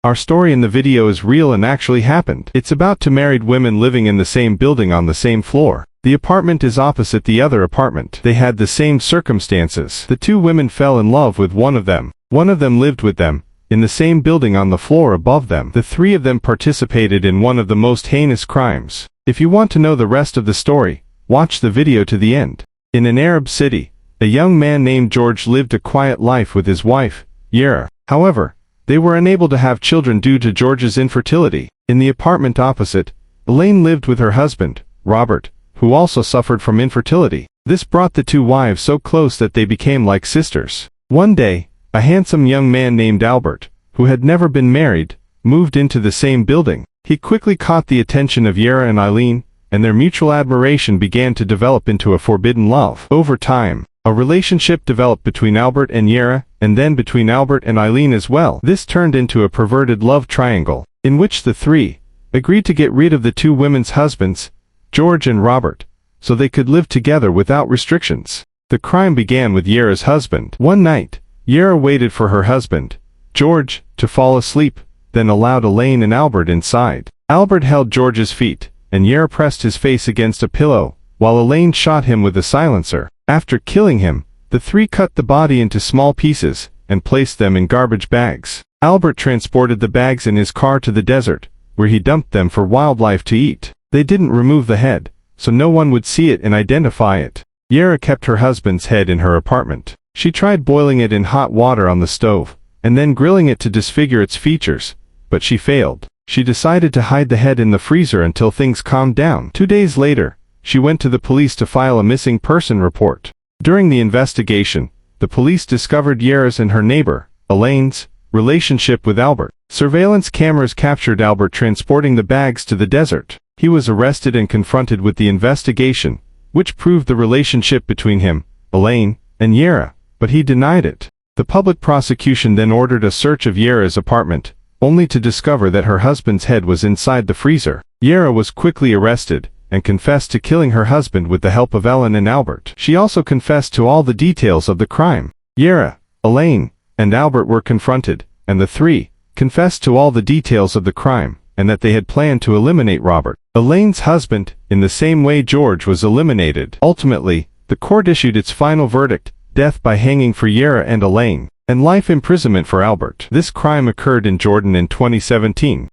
Our story in the video is real and actually happened. It's about two married women living in the same building on the same floor. The apartment is opposite the other apartment. They had the same circumstances. The two women fell in love with one of them. One of them lived with them, in the same building on the floor above them. The three of them participated in one of the most heinous crimes. If you want to know the rest of the story, watch the video to the end. In an Arab city, a young man named George lived a quiet life with his wife, Yara. However, they were unable to have children due to George's infertility. In the apartment opposite, Elaine lived with her husband, Robert, who also suffered from infertility. This brought the two wives so close that they became like sisters. One day, a handsome young man named Albert, who had never been married, moved into the same building. He quickly caught the attention of Yara and Eileen, and their mutual admiration began to develop into a forbidden love. Over time, a relationship developed between Albert and Yara, and then between Albert and Eileen as well. This turned into a perverted love triangle, in which the three agreed to get rid of the two women's husbands, George and Robert, so they could live together without restrictions. The crime began with Yara's husband. One night, Yara waited for her husband, George, to fall asleep, then allowed Elaine and Albert inside. Albert held George's feet, and Yara pressed his face against a pillow, while Elaine shot him with a silencer. After killing him, the three cut the body into small pieces, and placed them in garbage bags. Albert transported the bags in his car to the desert, where he dumped them for wildlife to eat. They didn't remove the head, so no one would see it and identify it. Yara kept her husband's head in her apartment. She tried boiling it in hot water on the stove, and then grilling it to disfigure its features, but she failed. She decided to hide the head in the freezer until things calmed down. 2 days later, she went to the police to file a missing person report. During the investigation, the police discovered Yara's and her neighbor, Elaine's, relationship with Albert. Surveillance cameras captured Albert transporting the bags to the desert. He was arrested and confronted with the investigation, which proved the relationship between him, Elaine, and Yara, but he denied it. The public prosecution then ordered a search of Yara's apartment, only to discover that her husband's head was inside the freezer. Yara was quickly arrested, and confessed to killing her husband with the help of Ellen and Albert. She also confessed to all the details of the crime. Yara, Elaine, and Albert were confronted, and the three confessed to all the details of the crime, and that they had planned to eliminate Robert, Elaine's husband, in the same way George was eliminated. Ultimately, the court issued its final verdict, death by hanging for Yara and Elaine, and life imprisonment for Albert. This crime occurred in Jordan in 2017.